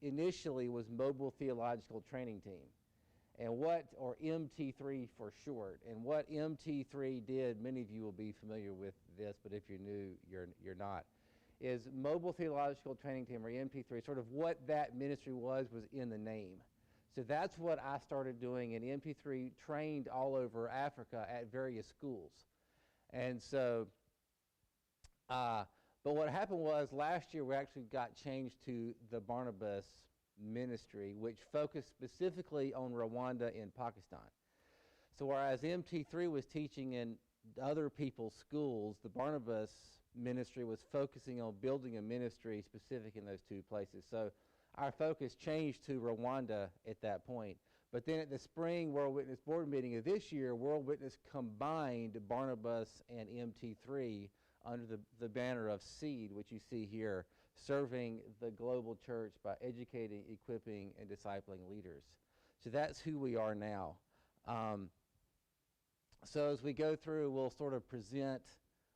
initially was Mobile Theological Training Team, and or MT3 for short. And what MT3 did, many of you will be familiar with this, but if you're new, you're not, is Mobile Theological Training Team, or MT3, sort of what that ministry was in the name. So that's what I started doing, and MT3 trained all over Africa at various schools. And so, but what happened was last year we actually got changed to the Barnabas ministry, which focused specifically on Rwanda and Pakistan. So whereas MT3 was teaching in other people's schools, the Barnabas ministry was focusing on building a ministry specific in those two places. So our focus changed to Rwanda at that point. But then at the spring World Witness Board meeting of this year, World Witness combined Barnabas and MT3 under the banner of SEED, which you see here, serving the global church by educating, equipping, and discipling leaders. So that's who we are now. So as we go through, we'll sort of present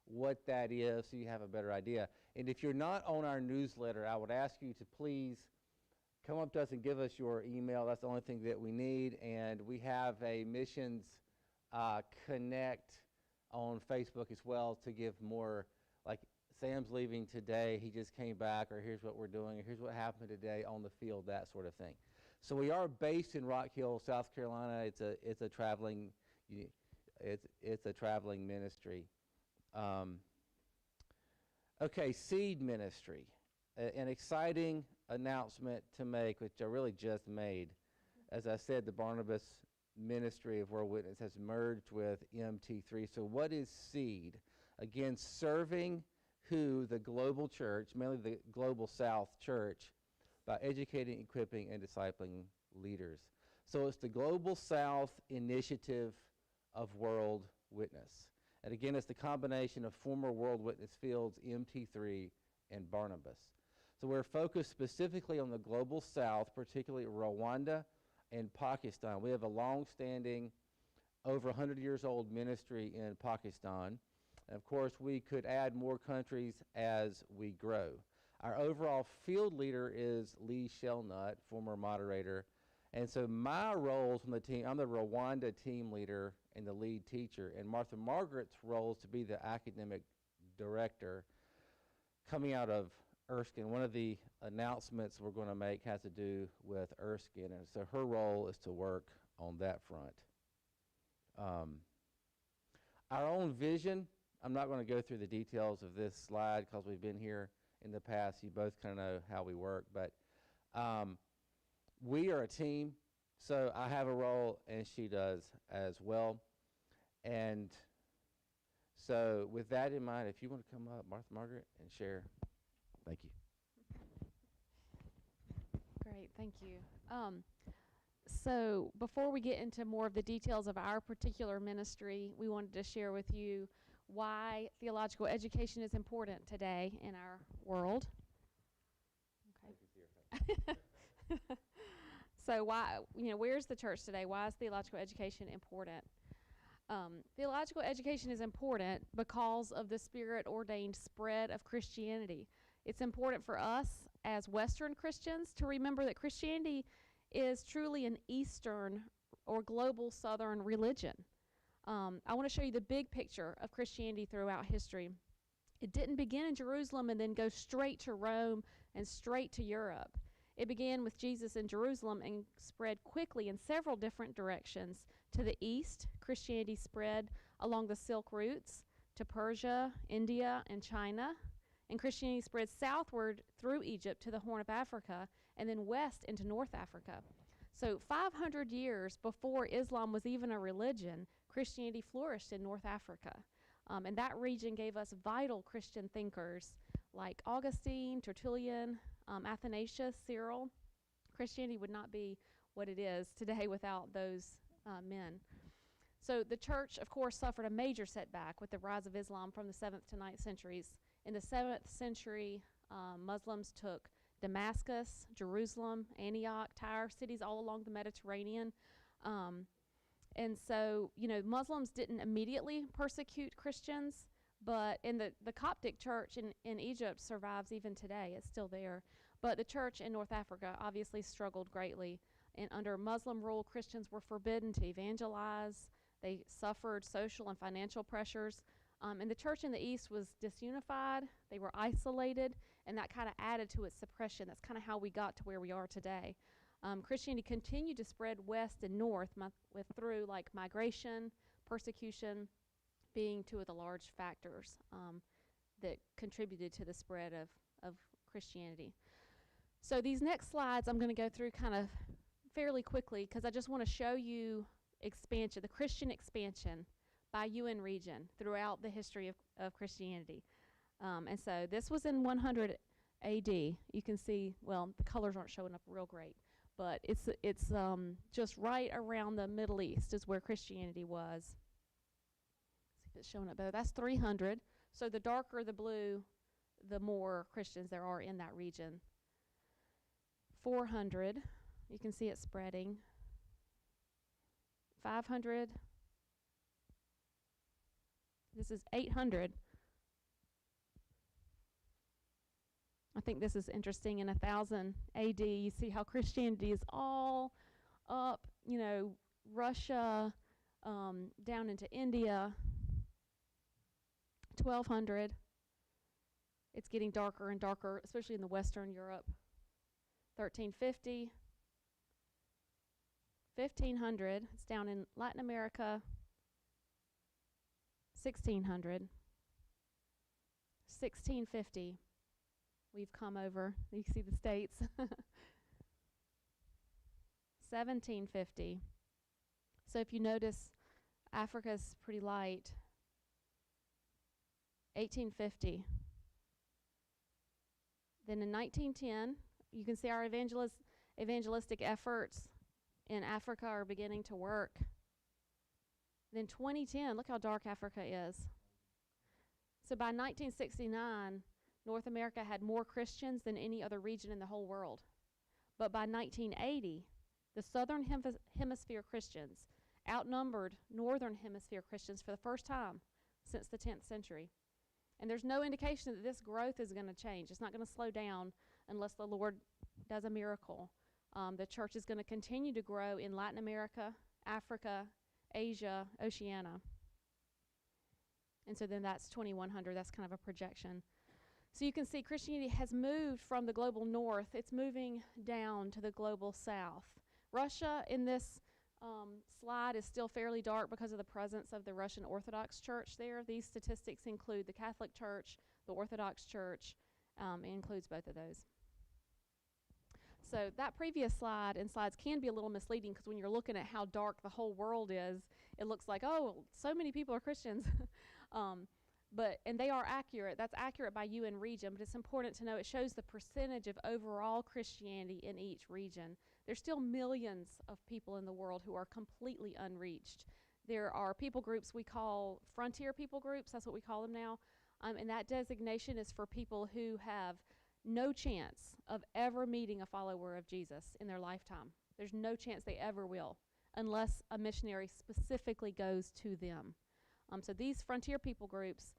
what that is so you have a better idea. And if you're not on our newsletter, I would ask you to please come up to us and give us your email. That's the only thing that we need. And we have a Missions Connect on Facebook as well to give more, like Sam's leaving today, he just came back, or here's what we're doing, or here's what happened today on the field, that sort of thing. So we are based in Rock Hill, South Carolina. It's a traveling ministry. Okay, Seed Ministry, an exciting announcement to make, which I really just made. As I said, the Barnabas ministry of World Witness has merged with MT3. So what is Seed? Again, serving the global church, mainly the Global South Church, by educating, equipping, and discipling leaders. So it's the Global South initiative of World Witness. And again, it's the combination of former World Witness fields, MT3, and Barnabas. So we're focused specifically on the Global South, particularly Rwanda and Pakistan. We have a long-standing, over 100-years-old ministry in Pakistan. And of course, we could add more countries as we grow. Our overall field leader is Lee Shellnut, former moderator. And so my roles on the team, I'm the Rwanda team leader and the lead teacher. And Martha Margaret's role is to be the academic director coming out of Erskine. One of the announcements we're going to make has to do with Erskine, and so her role is to work on that front. Our own vision, I'm not going to go through the details of this slide because we've been here in the past. You both kind of know how we work, but we are a team, so I have a role and she does as well. And so with that in mind, if you want to come up, Martha Margaret, and share. Thank you. Great, thank you. So before we get into more of the details of our particular ministry, we wanted to share with you why theological education is important today in our world. Okay. So why, where's the church today? Why is theological education important? Theological education is important because of the Spirit-ordained spread of Christianity. It's important for us as Western Christians to remember that Christianity is truly an Eastern or global Southern religion. I want to show you the big picture of Christianity throughout history. It didn't begin in Jerusalem and then go straight to Rome and straight to Europe. It began with Jesus in Jerusalem and spread quickly in several different directions. To the east, Christianity spread along the Silk routes to Persia, India, and China. And Christianity spread southward through Egypt to the Horn of Africa, and then west into North Africa. So 500 years before Islam was even a religion, Christianity flourished in North Africa. And that region gave us vital Christian thinkers like Augustine, Tertullian, Athanasius, Cyril. Christianity would not be what it is today without those men. So the church, of course, suffered a major setback with the rise of Islam from the 7th to 9th centuries. In the 7th century, Muslims took Damascus, Jerusalem, Antioch, Tyre, cities all along the Mediterranean. And so, Muslims didn't immediately persecute Christians, but in the Coptic church in Egypt survives even today. It's still there. But the church in North Africa obviously struggled greatly. And under Muslim rule, Christians were forbidden to evangelize. They suffered social and financial pressures. And the church in the East was disunified. They were isolated, and that kind of added to its suppression. That's kind of how we got to where we are today. Christianity continued to spread west and north through like migration, persecution, being two of the large factors that contributed to the spread of Christianity. So these next slides I'm going to go through kind of fairly quickly because I just want to show you expansion, the Christian expansion by UN region throughout the history of Christianity. And so this was in 100 AD. You can see, well, the colors aren't showing up real great, but it's just right around the Middle East is where Christianity was. See if it's showing up better. That's 300. So the darker the blue, the more Christians there are in that region. 400, you can see it spreading. 500. This is 800. I think this is interesting. In 1000 AD, you see how Christianity is all up, Russia, down into India. 1200. It's getting darker and darker, especially in the Western Europe. 1350. 1500. It's down in Latin America. 1600. 1650. We've come over. You see the states. 1750. So if you notice, Africa's pretty light. 1850. Then in 1910, you can see our evangelistic efforts in Africa are beginning to work. Then 2010, look how dark Africa is. So by 1969, North America had more Christians than any other region in the whole world. But by 1980, the Southern Hemisphere Christians outnumbered Northern Hemisphere Christians for the first time since the 10th century. And there's no indication that this growth is going to change. It's not going to slow down unless the Lord does a miracle. The church is going to continue to grow in Latin America, Africa, Asia, Oceania. And so then that's 2100. That's kind of a projection. So you can see Christianity has moved from the global north. It's moving down to the global south. Russia in this slide is still fairly dark because of the presence of the Russian Orthodox Church there. These statistics include the Catholic Church, the Orthodox Church. It includes both of those. So that previous slide and slides can be a little misleading because when you're looking at how dark the whole world is, it looks like, oh, so many people are Christians. And they are accurate. That's accurate by UN region, but it's important to know it shows the percentage of overall Christianity in each region. There's still millions of people in the world who are completely unreached. There are people groups we call frontier people groups. That's what we call them now. And that designation is for people who have no chance of ever meeting a follower of Jesus in their lifetime. There's no chance they ever will unless a missionary specifically goes to them. So these frontier people groups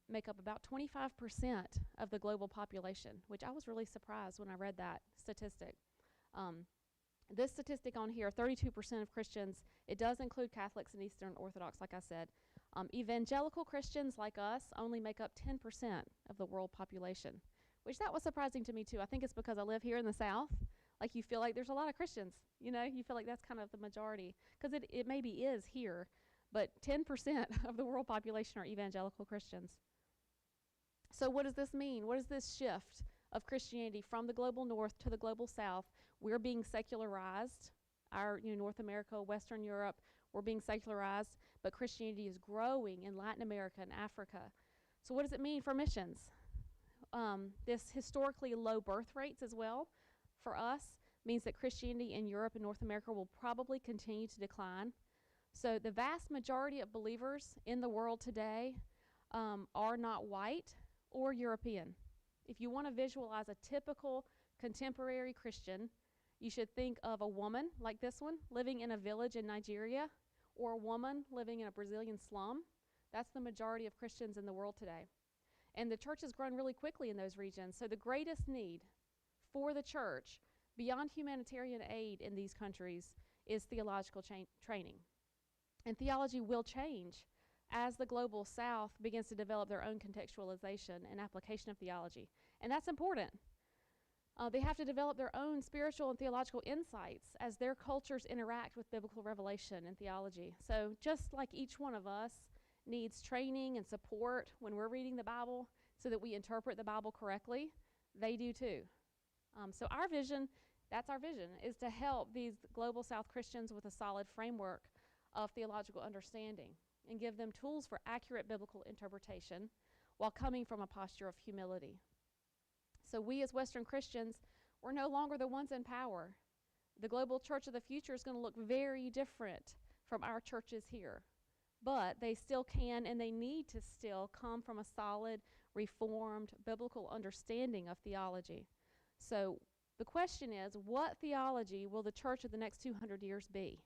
make up about 25% of the global population, which I was really surprised when I read that statistic. This statistic on here, 32% of Christians, it does include Catholics and Eastern Orthodox, like I said. Evangelical Christians like us only make up 10% of the world population, which that was surprising to me too. I think it's because I live here in the South. Like you feel like there's a lot of Christians, you feel like that's kind of the majority, because it maybe is here, but 10% of the world population are evangelical Christians. So what does this mean? What is this shift of Christianity from the global north to the global south? We're being secularized. Our North America, Western Europe, we're being secularized, but Christianity is growing in Latin America and Africa. So what does it mean for missions? This historically low birth rates as well for us means that Christianity in Europe and North America will probably continue to decline. So the vast majority of believers in the world today are not white or European. If you want to visualize a typical contemporary Christian, you should think of a woman like this one living in a village in Nigeria, or a woman living in a Brazilian slum. That's the majority of Christians in the world today. And the church has grown really quickly in those regions. So the greatest need for the church, beyond humanitarian aid in these countries, is theological training. And theology will change as the global south begins to develop their own contextualization and application of theology. And that's important. They have to develop their own spiritual and theological insights as their cultures interact with biblical revelation and theology. So just like each one of us needs training and support when we're reading the Bible so that we interpret the Bible correctly, they do too. So our vision, that's our vision, is to help these global South Christians with a solid framework of theological understanding and give them tools for accurate biblical interpretation while coming from a posture of humility. So we as Western Christians, we're no longer the ones in power. The global church of the future is going to look very different from our churches here. But they still can and they need to still come from a solid, reformed, biblical understanding of theology. So the question is, what theology will the church of the next 200 years be?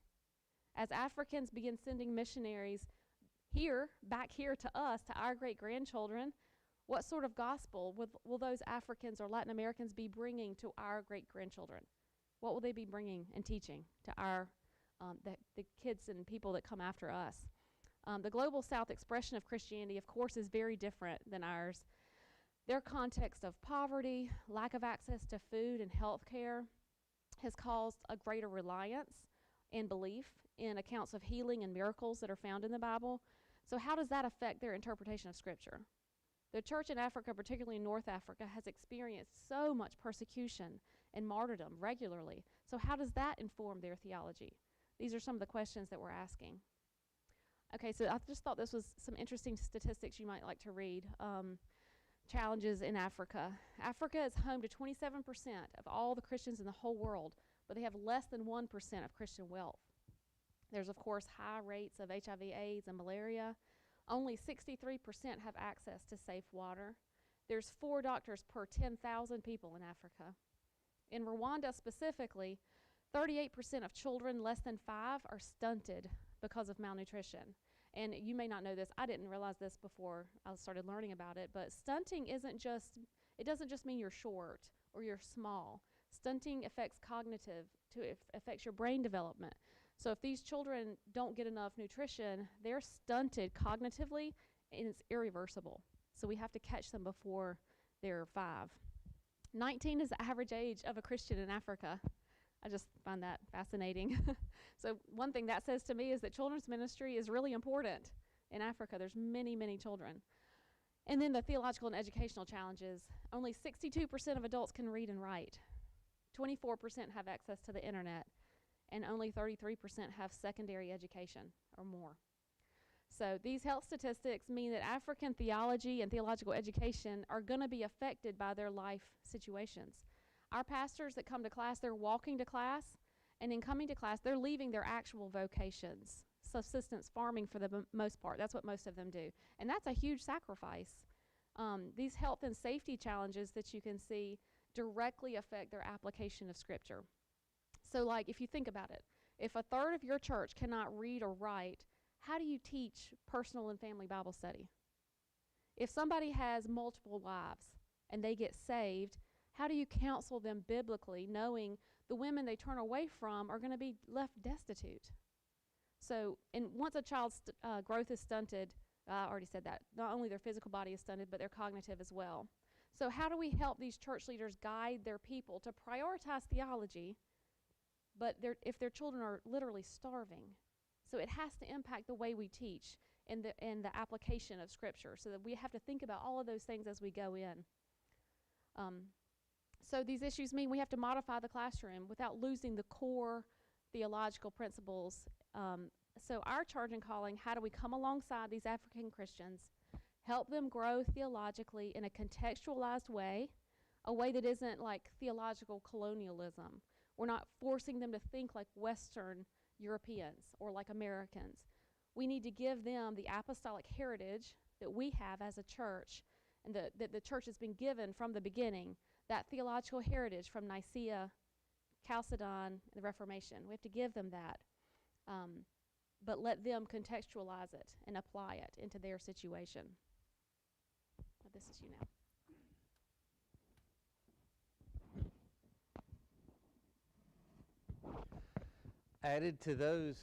As Africans begin sending missionaries back here to us, to our great-grandchildren, what sort of gospel will those Africans or Latin Americans be bringing to our great-grandchildren? What will they be bringing and teaching to our the kids and people that come after us? The global South expression of Christianity, of course, is very different than ours. Their context of poverty, lack of access to food and health care has caused a greater reliance and belief in accounts of healing and miracles that are found in the Bible. So how does that affect their interpretation of Scripture? The church in Africa, particularly in North Africa, has experienced so much persecution and martyrdom regularly. So how does that inform their theology? These are some of the questions that we're asking. Okay, so I just thought this was some interesting statistics you might like to read. Challenges in Africa. Africa is home to 27% of all the Christians in the whole world, but they have less than 1% of Christian wealth. There's, of course, high rates of HIV, AIDS, and malaria. Only 63% have access to safe water. There's 4 doctors per 10,000 people in Africa. In Rwanda specifically, 38% of children less than 5 are stunted because of malnutrition. And you may not know this. I didn't realize this before I started learning about it, but stunting doesn't just mean you're short or you're small. Stunting affects affects your brain development. So if these children don't get enough nutrition, they're stunted cognitively, and it's irreversible. So we have to catch them before they're 5. 19 is the average age of a Christian in Africa. I just find that fascinating. So one thing that says to me is that children's ministry is really important in Africa. There's many, many children. And then the theological and educational challenges. Only 62% of adults can read and write. 24% have access to the internet. And only 33% have secondary education or more. So these health statistics mean that African theology and theological education are going to be affected by their life situations. Our pastors that come to class, they're walking to class, and in coming to class, they're leaving their actual vocations, subsistence farming for the most part. That's what most of them do. And that's a huge sacrifice. These health and safety challenges that you can see directly affect their application of Scripture. So like, if you think about it, if a third of your church cannot read or write, how do you teach personal and family Bible study? If somebody has multiple wives and they get saved, how do you counsel them biblically, knowing the women they turn away from are going to be left destitute? So, and once a child's growth is stunted, I already said that, not only their physical body is stunted, but their cognitive as well. So how do we help these church leaders guide their people to prioritize theology, but if their children are literally starving? So it has to impact the way we teach and the application of Scripture, so that we have to think about all of those things as we go in. So these issues mean we have to modify the classroom without losing the core theological principles. So our charge and calling, how do we come alongside these African Christians, help them grow theologically in a contextualized way, a way that isn't like theological colonialism. We're not forcing them to think like Western Europeans or like Americans. We need to give them the apostolic heritage that we have as a church, and that the church has been given from the beginning, that theological heritage from Nicaea, Chalcedon, the Reformation. We have to give them that, but let them contextualize it and apply it into their situation. This is you now. Added to those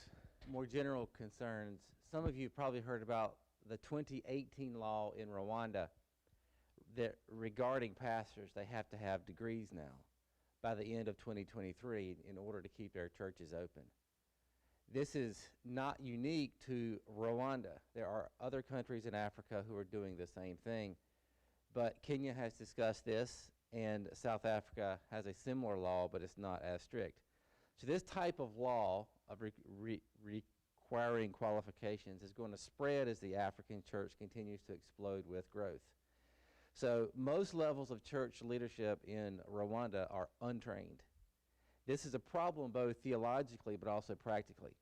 more general concerns, some of you probably heard about the 2018 law in Rwanda that regarding pastors, they have to have degrees now by the end of 2023 in order to keep their churches open. This is not unique to Rwanda. There are other countries in Africa who are doing the same thing, but Kenya has discussed this, and South Africa has a similar law, but it's not as strict. So this type of law of requiring qualifications is going to spread as the African church continues to explode with growth. So most levels of church leadership in Rwanda are untrained. This is a problem both theologically but also practically.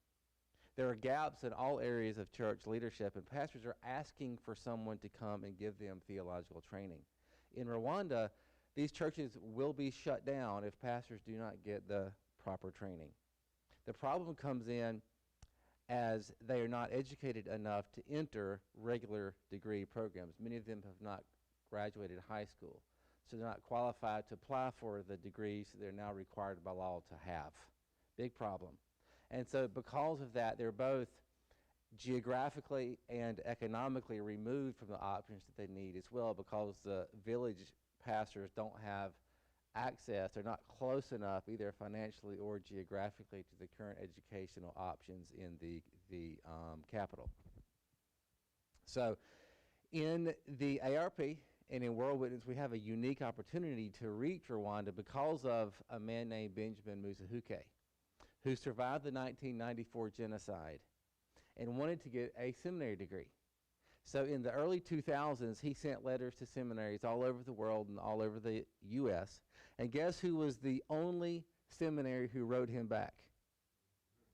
There are gaps in all areas of church leadership, and pastors are asking for someone to come and give them theological training. In Rwanda, these churches will be shut down if pastors do not get the proper training. The problem comes in as they are not educated enough to enter regular degree programs. Many of them have not graduated high school, so they're not qualified to apply for the degrees they're now required by law to have. Big problem. And so because of that, they're both geographically and economically removed from the options that they need as well, because the village pastors don't have access, they're not close enough either financially or geographically to the current educational options in the capital. So in the ARP and in World Witness, we have a unique opportunity to reach Rwanda because of a man named Benjamin Musahuke, who survived the 1994 genocide and wanted to get a seminary degree. So in the early 2000s, he sent letters to seminaries all over the world and all over the U.S. And guess who was the only seminary who wrote him back?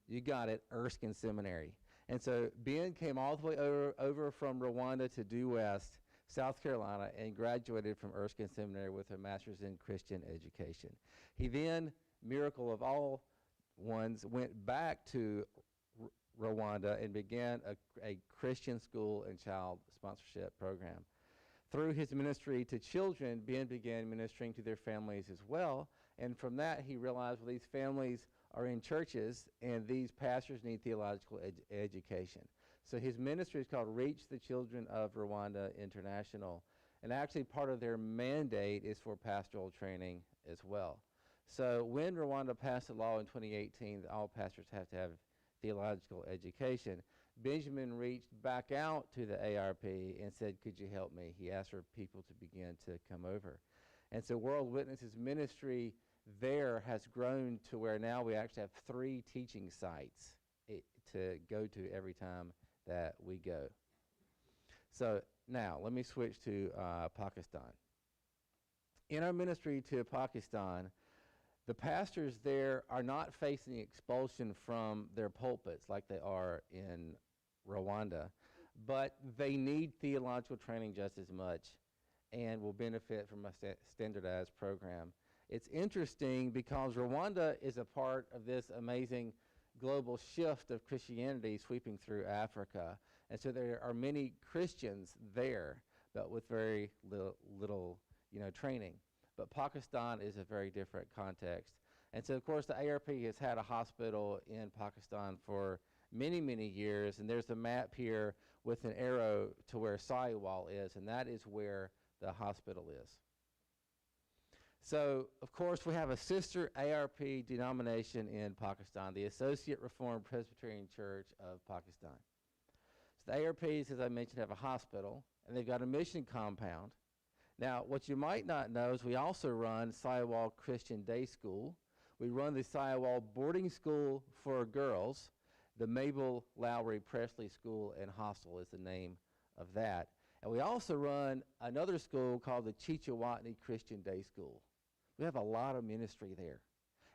You got it, Erskine Seminary. And so Ben came all the way over from Rwanda to Due West, South Carolina, and graduated from Erskine Seminary with a master's in Christian education. He then, miracle of all ones, went back to Rwanda and began a Christian school and child sponsorship program. Through his ministry to children, Ben began ministering to their families as well. And from that, he realized, well, these families are in churches and these pastors need theological education. So his ministry is called Reach the Children of Rwanda International. And actually part of their mandate is for pastoral training as well. So when Rwanda passed a law in 2018 that all pastors have to have theological education, Benjamin reached back out to the ARP and said, could you help me? He asked for people to begin to come over. And so World Witness's ministry there has grown to where now we actually have 3 teaching sites to go to every time that we go. So now let me switch to Pakistan. In our ministry to Pakistan, the pastors there are not facing expulsion from their pulpits like they are in Rwanda, but they need theological training just as much and will benefit from a standardized program. It's interesting because Rwanda is a part of this amazing global shift of Christianity sweeping through Africa. And so there are many Christians there, but with very little training. But Pakistan is a very different context. And so, of course, the ARP has had a hospital in Pakistan for many, many years. And there's a map here with an arrow to where Saiwal is, and that is where the hospital is. So, of course, we have a sister ARP denomination in Pakistan, the Associate Reformed Presbyterian Church of Pakistan. So the ARPs, as I mentioned, have a hospital, and they've got a mission compound. Now, what you might not know is we also run Saiwal Christian Day School. We run the Saiwal Boarding School for Girls. The Mabel Lowry Presley School and Hostel is the name of that. And we also run another school called the Chichawatney Christian Day School. We have a lot of ministry there.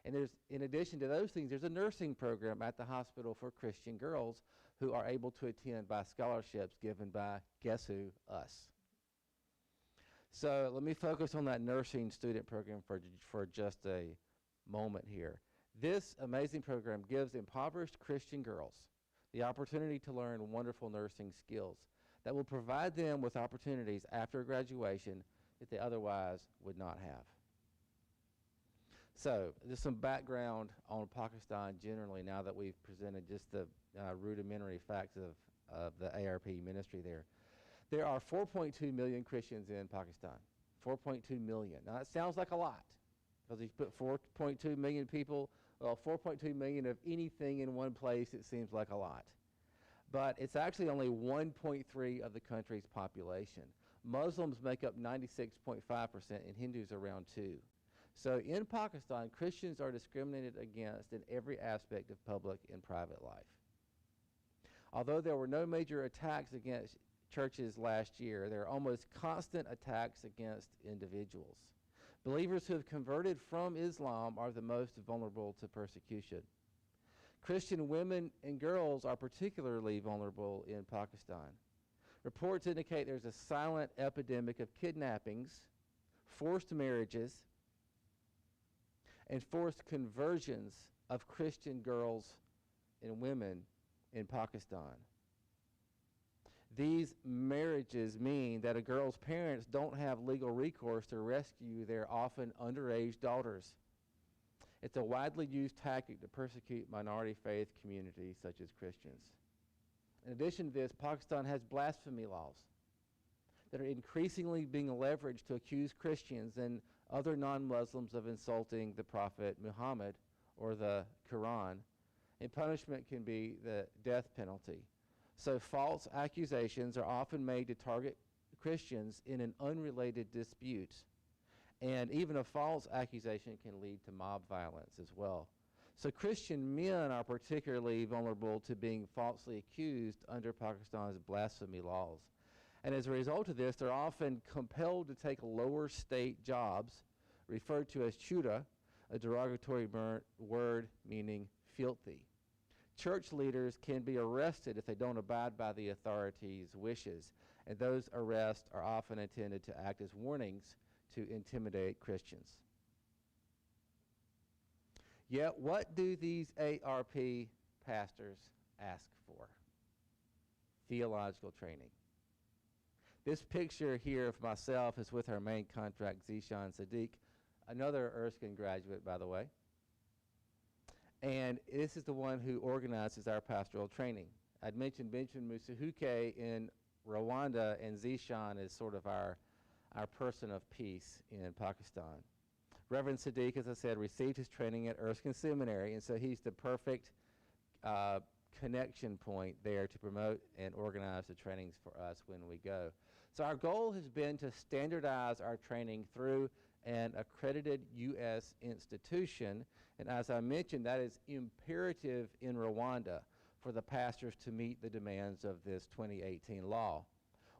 And there's, in addition to those things, there's a nursing program at the hospital for Christian girls who are able to attend by scholarships given by, guess who? Us. So let me focus on that nursing student program for just a moment here. This amazing program gives impoverished Christian girls the opportunity to learn wonderful nursing skills that will provide them with opportunities after graduation that they otherwise would not have. So, just some background on Pakistan generally now that we've presented just the rudimentary facts of the ARP ministry there. There are 4.2 million Christians in Pakistan. 4.2 million. Now, that sounds like a lot, because if you put 4.2 million people, well, 4.2 million of anything in one place, it seems like a lot. But it's actually only 1.3 of the country's population. Muslims make up 96.5%, and Hindus around 2. So in Pakistan, Christians are discriminated against in every aspect of public and private life. Although there were no major attacks against churches last year, there are almost constant attacks against individuals. Believers who have converted from Islam are the most vulnerable to persecution. Christian women and girls are particularly vulnerable in Pakistan. Reports indicate there's a silent epidemic of kidnappings, forced marriages, and forced conversions of Christian girls and women in Pakistan. These marriages mean that a girl's parents don't have legal recourse to rescue their often underage daughters. It's a widely used tactic to persecute minority faith communities such as Christians. In addition to this, Pakistan has blasphemy laws that are increasingly being leveraged to accuse Christians and other non-Muslims of insulting the Prophet Muhammad or the Quran, and punishment can be the death penalty. So false accusations are often made to target Christians in an unrelated dispute. And even a false accusation can lead to mob violence as well. So Christian men are particularly vulnerable to being falsely accused under Pakistan's blasphemy laws. And as a result of this, they're often compelled to take lower state jobs, referred to as chuda, a derogatory word meaning filthy. Church leaders can be arrested if they don't abide by the authorities' wishes, and those arrests are often intended to act as warnings to intimidate Christians. Yet, what do these ARP pastors ask for? Theological training. This picture here of myself is with our main contract, Zishan Sadiq, another Erskine graduate, by the way. And this is the one who organizes our pastoral training. I'd mentioned Benjamin Musuhuke in Rwanda, and Zishan is sort of our person of peace in Pakistan. Reverend Sadiq, as I said, received his training at Erskine Seminary, and so he's the perfect connection point there to promote and organize the trainings for us when we go. So our goal has been to standardize our training through an accredited U.S. institution, and as I mentioned, that is imperative in Rwanda for the pastors to meet the demands of this 2018 law.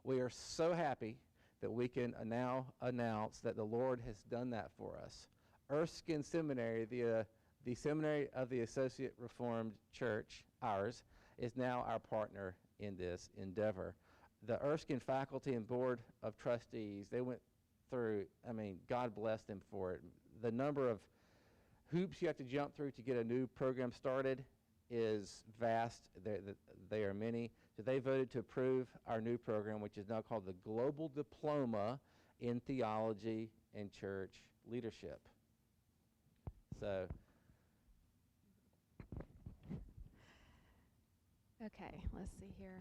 We are so happy that we can now announce that the Lord has done that for us. Erskine Seminary, the Seminary of the Associate Reformed Church, ours, is now our partner in this endeavor. The Erskine faculty and board of trustees, they went through, God bless them for it. The number of hoops you have to jump through to get a new program started is vast. They are many. So they voted to approve our new program, which is now called the Global Diploma in Theology and Church Leadership. So, okay, let's see here.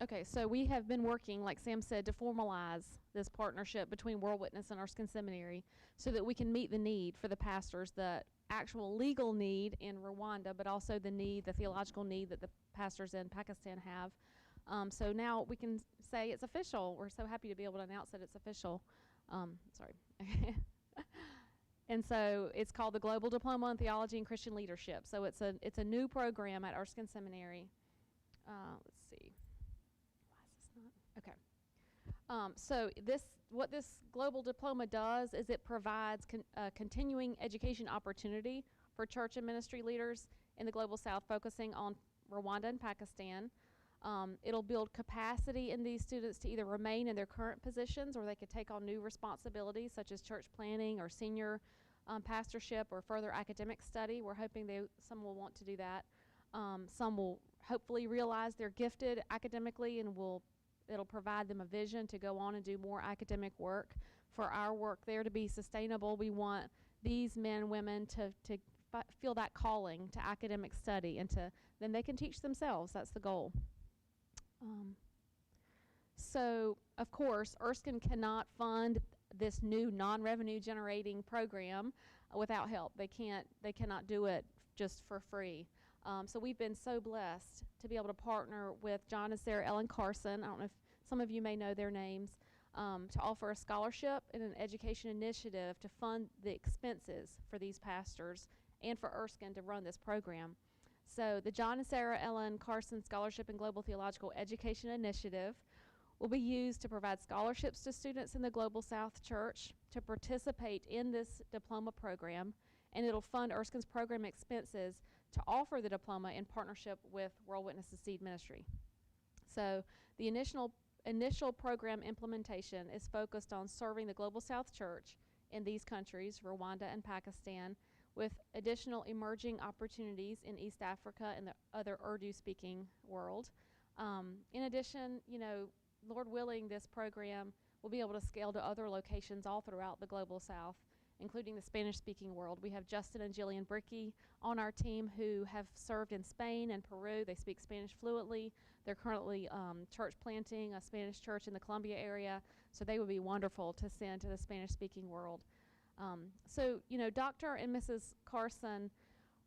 Okay, so we have been working, like Sam said, to formalize this partnership between World Witness and Erskine Seminary so that we can meet the need for the pastors, the actual legal need in Rwanda, but also the theological need that the pastors in Pakistan have. So now we can say it's official. We're so happy to be able to announce that it's official. Sorry. And so it's called the Global Diploma in Theology and Christian Leadership. So it's a new program at Erskine Seminary. Let's see. Okay. So what this global diploma does is it provides continuing education opportunity for church and ministry leaders in the Global South, focusing on Rwanda and Pakistan. It'll build capacity in these students to either remain in their current positions, or they could take on new responsibilities such as church planning or senior pastorship or further academic study. We're hoping some will want to do that. Some will hopefully realize they're gifted academically and will It'll provide them a vision to go on and do more academic work. For our work there to be sustainable, we want these men and women to feel that calling to academic study, and then they can teach themselves. That's the goal. So, of course, Erskine cannot fund this new non-revenue generating program without help. They cannot do it just for free. So we've been so blessed to be able to partner with John and Sarah Ellen Carson. I don't know if some of you may know their names, to offer a scholarship and an education initiative to fund the expenses for these pastors and for Erskine to run this program. So the John and Sarah Ellen Carson Scholarship and Global Theological Education Initiative will be used to provide scholarships to students in the Global South Church to participate in this diploma program, and it'll fund Erskine's program expenses to offer the diploma in partnership with World Witnesses Seed Ministry. So the initial program implementation is focused on serving the Global South Church in these countries, Rwanda and Pakistan, with additional emerging opportunities in East Africa and the other Urdu-speaking world. In addition, Lord willing, this program will be able to scale to other locations all throughout the Global South, including the Spanish-speaking world. We have Justin and Jillian Brickey on our team who have served in Spain and Peru. They speak Spanish fluently. They're currently church planting a Spanish church in the Columbia area, so they would be wonderful to send to the Spanish-speaking world. So, Dr. and Mrs. Carson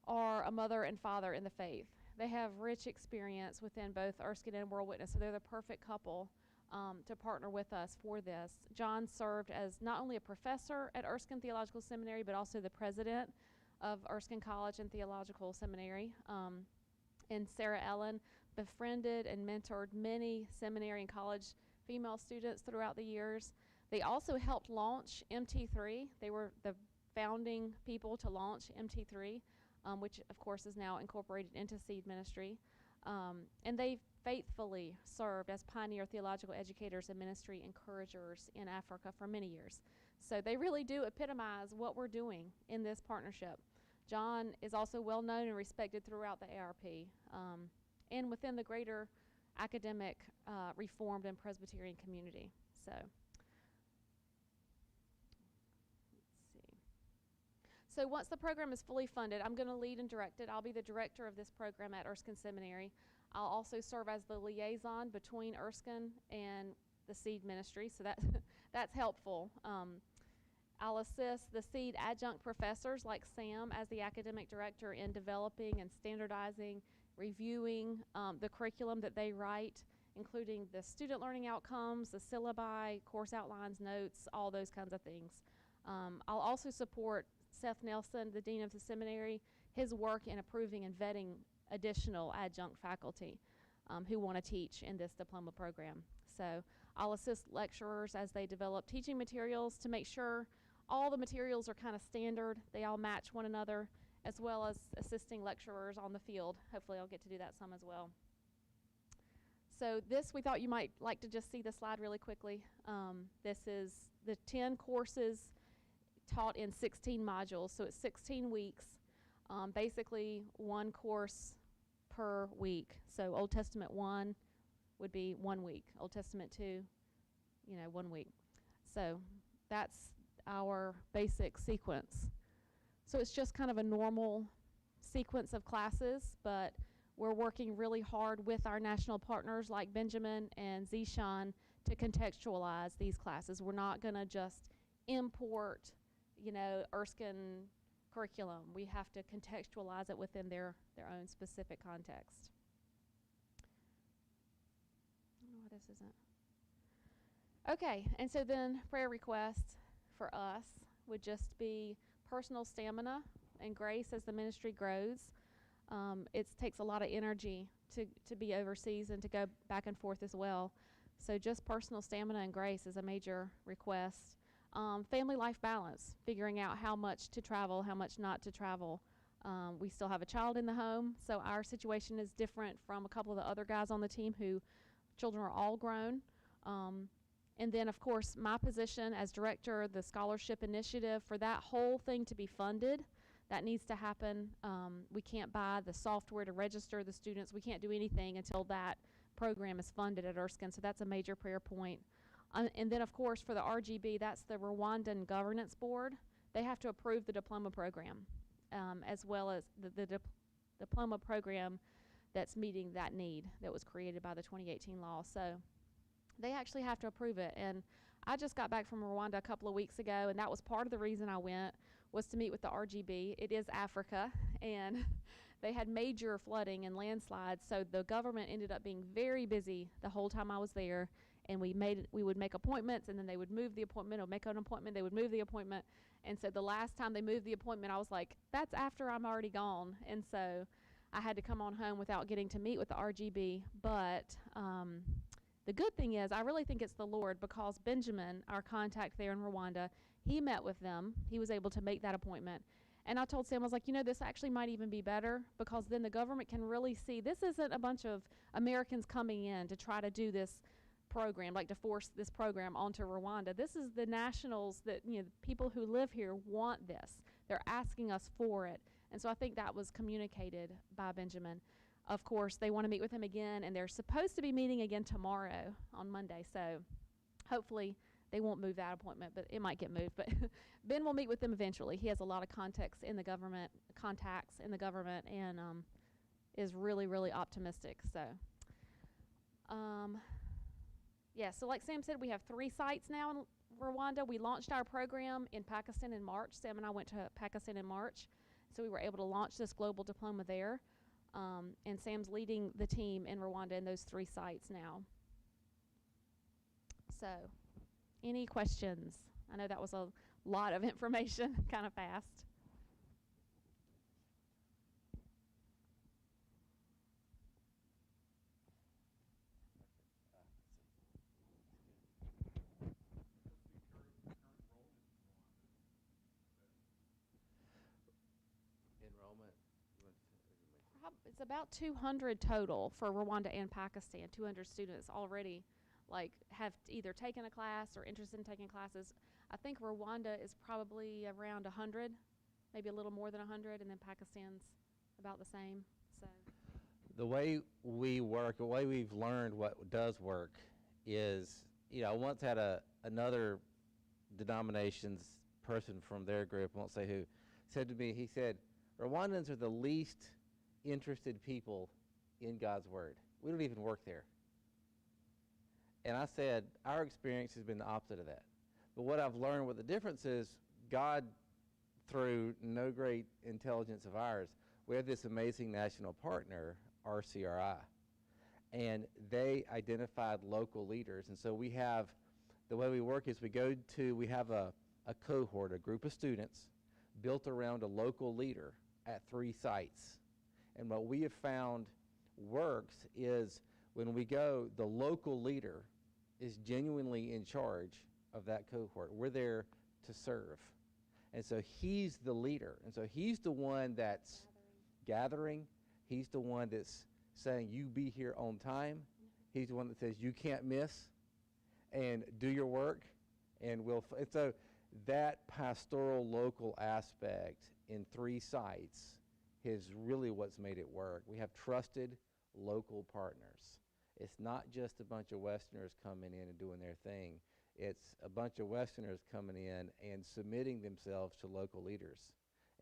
are a mother and father in the faith. They have rich experience within both Erskine and World Witness, so they're the perfect couple to partner with us for this. John served as not only a professor at Erskine Theological Seminary, but also the president of Erskine College and Theological Seminary. And Sarah Ellen befriended and mentored many seminary and college female students throughout the years. They also helped launch MT3. They were the founding people to launch MT3, which of course is now incorporated into Seed Ministry. And they faithfully served as pioneer theological educators and ministry encouragers in Africa for many years. So they really do epitomize what we're doing in this partnership. John is also well known and respected throughout the ARP and within the greater academic, Reformed, and Presbyterian community. So, let's see. So once the program is fully funded, I'm going to lead and direct it. I'll be the director of this program at Erskine Seminary. I'll also serve as the liaison between Erskine and the Seed Ministry, so that's helpful. I'll assist the Seed adjunct professors like Sam as the academic director in developing and standardizing, reviewing the curriculum that they write, including the student learning outcomes, the syllabi, course outlines, notes, all those kinds of things. I'll also support Seth Nelson, the dean of the seminary, his work in approving and vetting additional adjunct faculty who want to teach in this diploma program. So I'll assist lecturers as they develop teaching materials to make sure all the materials are kind of standard, they all match one another, as well as assisting lecturers on the field. Hopefully I'll get to do that some as well. So this, we thought you might like to just see the slide really quickly. This is the 10 courses taught in 16 modules, so it's 16 weeks. Basically one course per week. So Old Testament 1 would be 1 week. Old Testament 2, 1 week. So that's our basic sequence. So it's just kind of a normal sequence of classes, but we're working really hard with our national partners like Benjamin and Zishan to contextualize these classes. We're not going to just import, Erskine curriculum. We have to contextualize it within their own specific context. I don't know why this isn't. Okay, and so then prayer requests for us would just be personal stamina and grace as the ministry grows. It takes a lot of energy to be overseas and to go back and forth as well. So just personal stamina and grace is a major request. Family life balance, figuring out how much to travel, how much not to travel. We still have a child in the home, so our situation is different from a couple of the other guys on the team who children are all grown. And then, of course, my position as director, the scholarship initiative, for that whole thing to be funded, that needs to happen. We can't buy the software to register the students. We can't do anything until that program is funded at Erskine, so that's a major prayer point. And then, of course, for the RGB, that's the Rwandan Governance Board. They have to approve the diploma program, as well as the diploma program that's meeting that need that was created by the 2018 law. So they actually have to approve it. And I just got back from Rwanda a couple of weeks ago, and that was part of the reason I went, was to meet with the RGB. It is Africa, and they had major flooding and landslides, so the government ended up being very busy the whole time I was there. And we would make appointments, and then they would move the appointment, or make an appointment, they would move the appointment. And so the last time they moved the appointment, I was like, that's after I'm already gone. And so I had to come on home without getting to meet with the RGB. But the good thing is, I really think it's the Lord, because Benjamin, our contact there in Rwanda, he met with them. He was able to make that appointment. And I told Sam, I was like, this actually might even be better, because then the government can really see this isn't a bunch of Americans coming in to try to do this program, like to force this program onto Rwanda. This is the nationals that, people who live here want this. They're asking us for it. And so I think that was communicated by Benjamin. Of course, they want to meet with him again, and they're supposed to be meeting again tomorrow on Monday. So hopefully they won't move that appointment, but it might get moved. But Ben will meet with them eventually. He has a lot of contacts in the government, and is really, really optimistic. So so like Sam said, we have 3 sites now in Rwanda. We launched our program in Pakistan in March. Sam and I went to Pakistan in March, so we were able to launch this global diploma there. And Sam's leading the team in Rwanda in those 3 sites now. So, any questions? I know that was a lot of information, kind of fast. It's about 200 total for Rwanda and Pakistan. 200 students already have either taken a class or interested in taking classes. I think Rwanda is probably around 100, maybe a little more than 100, and then Pakistan's about the same. So the way we work, the way we've learned what does work is, I once had another denomination's person from their group, I won't say who, said to me, he said, Rwandans are the least interested people in God's Word. We don't even work there. And I said, our experience has been the opposite of that. But what I've learned, what the difference is, God, through no great intelligence of ours, we have this amazing national partner, RCRI. And they identified local leaders. And so we have, the way we work is we have a cohort, a group of students built around a local leader at 3 sites. And what we have found works is when we go, the local leader is genuinely in charge of that cohort. We're there to serve. And so he's the leader. And so he's the one that's gathering. He's the one that's saying, you be here on time. He's the one that says, you can't miss, and do your work. And so that pastoral local aspect in 3 sites is really what's made it work. We have trusted local partners. It's not just a bunch of Westerners coming in and doing their thing. It's a bunch of Westerners coming in and submitting themselves to local leaders.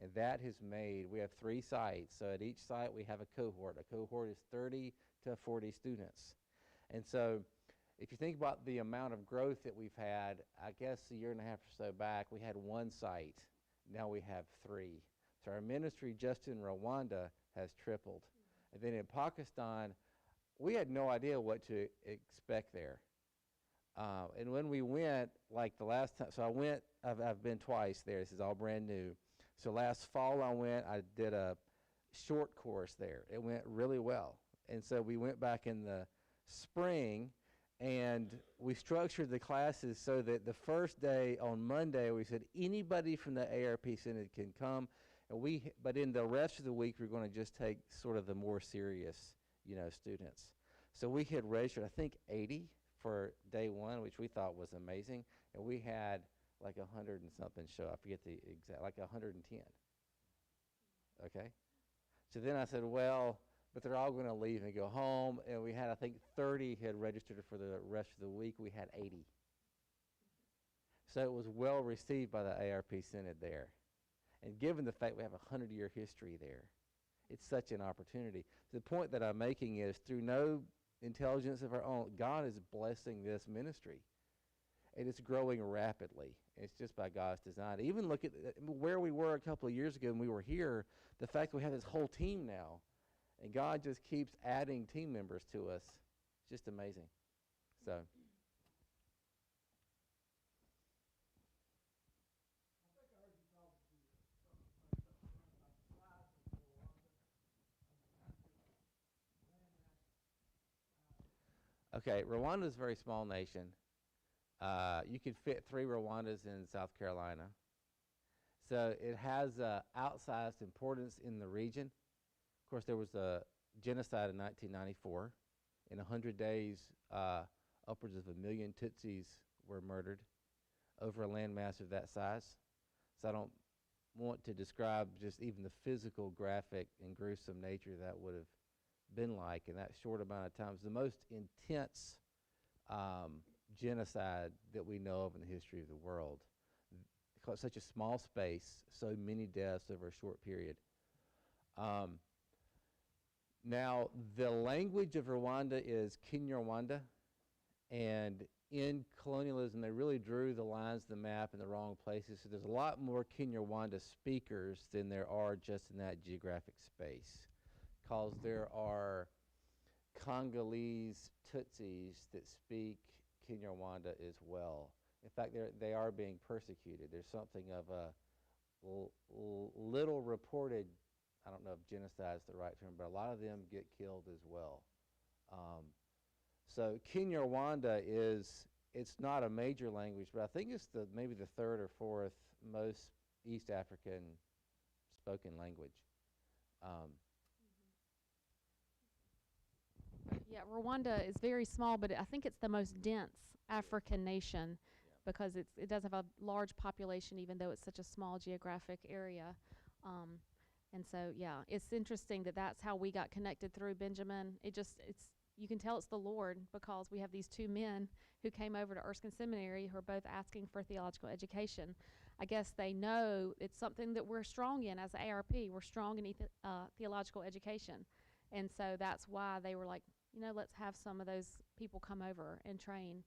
And that has made, we have 3 sites. So at each site we have a cohort. A cohort is 30 to 40 students. And so if you think about the amount of growth that we've had, I guess a year and a half or so back, we had 1 site. Now we have 3. So our ministry just in Rwanda has tripled. And then in Pakistan, we had no idea what to expect there. And when we went, like the last time, so I've been twice there. This is all brand new. So last fall I went, I did a short course there. It went really well. And so we went back in the spring, and we structured the classes so that the first day on Monday we said anybody from the ARP Synod can come. But in the rest of the week, we're going to just take sort of the more serious, students. So we had registered, I think, 80 for day 1, which we thought was amazing. And we had like 100 and something show. I forget the exact, like 110. Okay? So then I said, well, but they're all going to leave and go home. And we had, I think, 30 had registered for the rest of the week. We had 80. So it was well received by the ARP Synod there. And given the fact we have a 100-year history there, it's such an opportunity. The point that I'm making is through no intelligence of our own, God is blessing this ministry. And it's growing rapidly. It's just by God's design. Even look at where we were a couple of years ago when we were here, the fact that we have this whole team now. And God just keeps adding team members to us. It's just amazing. So. Okay, Rwanda is a very small nation. You could fit 3 Rwandas in South Carolina. So it has outsized importance in the region. Of course, there was a genocide in 1994. In 100 days, upwards of 1 million Tutsis were murdered over a landmass of that size. So I don't want to describe just even the physical, graphic, and gruesome nature that would have been like in that short amount of time. It's the most intense genocide that we know of in the history of the world. Because such a small space, so many deaths over a short period. Now, the language of Rwanda is Kinyarwanda, and in colonialism, they really drew the lines of the map in the wrong places. So there's a lot more Kinyarwanda speakers than there are just in that geographic space, because there are Congolese Tutsis that speak Kinyarwanda as well. In fact, they are being persecuted. There's something of a little reported, I don't know if genocide is the right term, but a lot of them get killed as well. So Kinyarwanda it's not a major language, but I think it's maybe the 3rd or 4th most East African spoken language. Yeah, Rwanda is very small, but I think it's the most dense African nation because it does have a large population, even though it's such a small geographic area. And so, yeah, it's interesting that that's how we got connected through Benjamin. You can tell it's the Lord because we have these 2 men who came over to Erskine Seminary who are both asking for theological education. I guess they know it's something that we're strong in as the ARP. We're strong in theological education. And so that's why they were like, let's have some of those people come over and train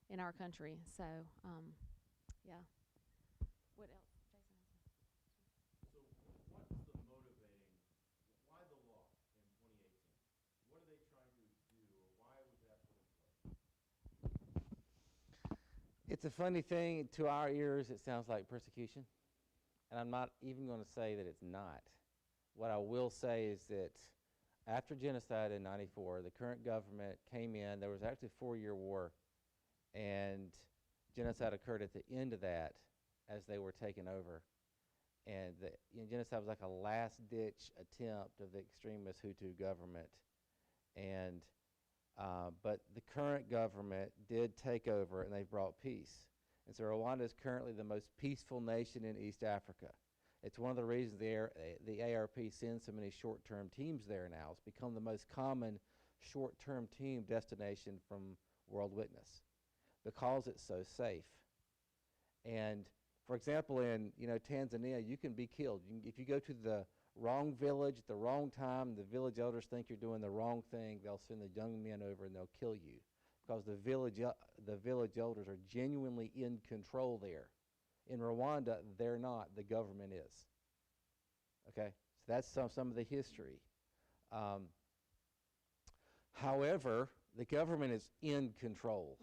in our country. So, yeah. What else, Jason? So what's the motivating, why the law in 2018? What are they trying to do, or why was that put in place? It's a funny thing. To our ears, it sounds like persecution. And I'm not even going to say that it's not. What I will say is that after genocide in 94, the current government came in. There was actually a 4-year war, and genocide occurred at the end of that as they were taken over. And genocide was like a last-ditch attempt of the extremist Hutu government. And but the current government did take over, and they've brought peace. And so Rwanda is currently the most peaceful nation in East Africa. It's one of the reasons the ARP sends so many short-term teams there now. It's become the most common short-term team destination from World Witness because it's so safe. And for example, in Tanzania, you can be killed. If you go to the wrong village at the wrong time, the village elders think you're doing the wrong thing, they'll send the young men over and they'll kill you because the village elders are genuinely in control there. In Rwanda, they're not. The government is. Okay? So that's some of the history. However, the government is in control.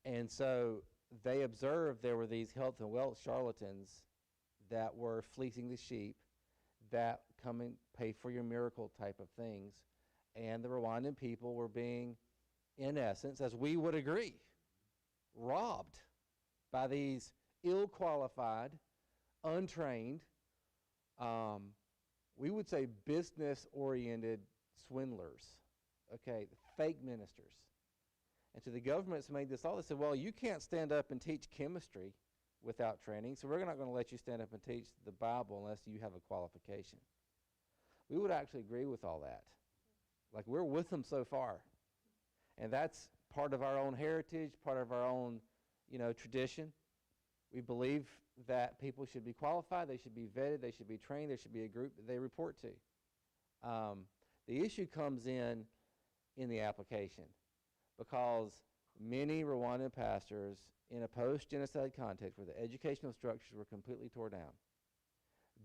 And so they observed there were these health and wealth charlatans that were fleecing the sheep, that come and pay for your miracle type of things. And the Rwandan people were being, in essence, as we would agree, robbed by these ill-qualified, untrained, we would say business-oriented swindlers, okay, fake ministers. And so the government's made this all. They said, well, you can't stand up and teach chemistry without training, so we're not going to let you stand up and teach the Bible unless you have a qualification. we would actually agree with all that. Like, we're with them so far. And that's part of our own heritage, part of our own, tradition. We believe that people should be qualified, they should be vetted, they should be trained, there should be a group that they report to. The issue comes in the application, because many Rwandan pastors in a post-genocide context where the educational structures were completely torn down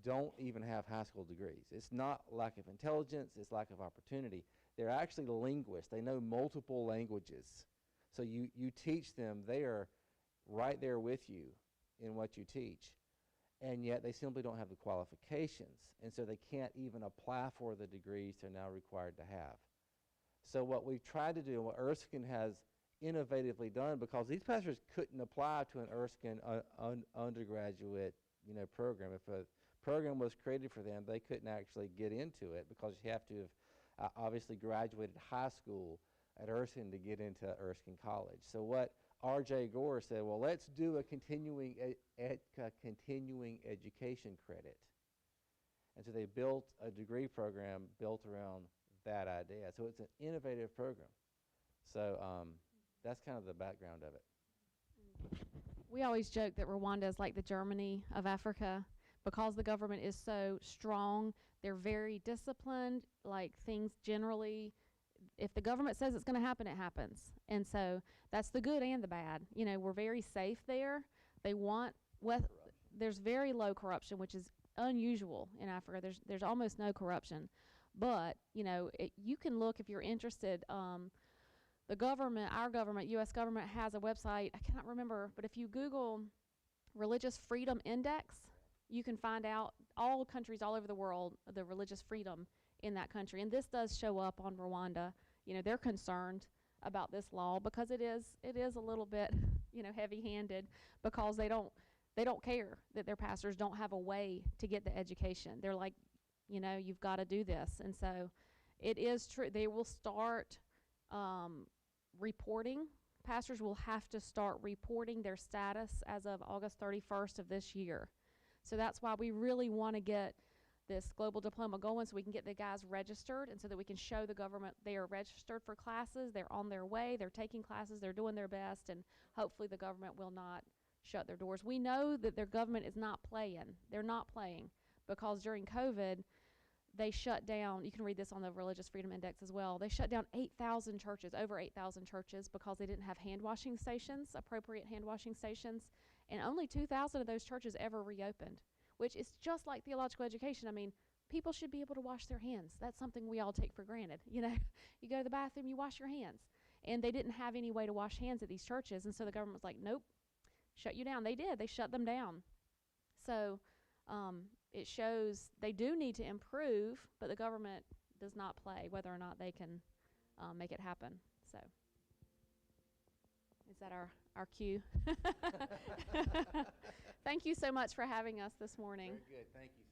don't even have high school degrees. It's not lack of intelligence, it's lack of opportunity. They're actually linguists. They know multiple languages. So you teach them, they are right there with you in what you teach. And yet they simply don't have the qualifications. And so they can't even apply for the degrees they're now required to have. So what we've tried to do, and what Erskine has innovatively done, because these pastors couldn't apply to an Erskine undergraduate program. If a program was created for them, they couldn't actually get into it, because you have to have obviously graduated high school at Erskine to get into Erskine College. So what R.J. Gore said, well, let's do a continuing education credit. And so they built a degree program built around that idea. So it's an innovative program. So that's kind of the background of it. We always joke that Rwanda is like the Germany of Africa, because the government is so strong. They're very disciplined. Like, things generally, if the government says it's going to happen, it happens. And so that's the good and the bad. We're very safe there. They want there's very low corruption, which is unusual in Africa. There's almost no corruption. But, you can look if you're interested. The government, our government, U.S. government, has a website. I cannot remember, but if you Google Religious Freedom Index, you can find out all countries all over the world, the religious freedom in that country. And this does show up on Rwanda. They're concerned about this law, because it is a little bit, heavy-handed, because they don't care that their pastors don't have a way to get the education. They're like, you've got to do this. And so it is true. They will start reporting. Pastors will have to start reporting their status as of August 31st of this year. So that's why we really want to get this global diploma going, so we can get the guys registered, and so that we can show the government they are registered for classes, they're on their way, they're taking classes, they're doing their best, and hopefully the government will not shut their doors. We know that their government is not playing. They're not playing, because during COVID, they shut down, you can read this on the Religious Freedom Index as well, they shut down 8,000 churches, over 8,000 churches, because they didn't have hand washing stations, appropriate hand washing stations, and only 2,000 of those churches ever reopened, which is just like theological education. I mean, people should be able to wash their hands. That's something we all take for granted. You go to the bathroom, you wash your hands. And they didn't have any way to wash hands at these churches, and so the government was like, nope, shut you down. They did. They shut them down. So it shows they do need to improve, but the government does not play whether or not they can make it happen. So is that our cue? Thank you so much for having us this morning. Very good. Thank you.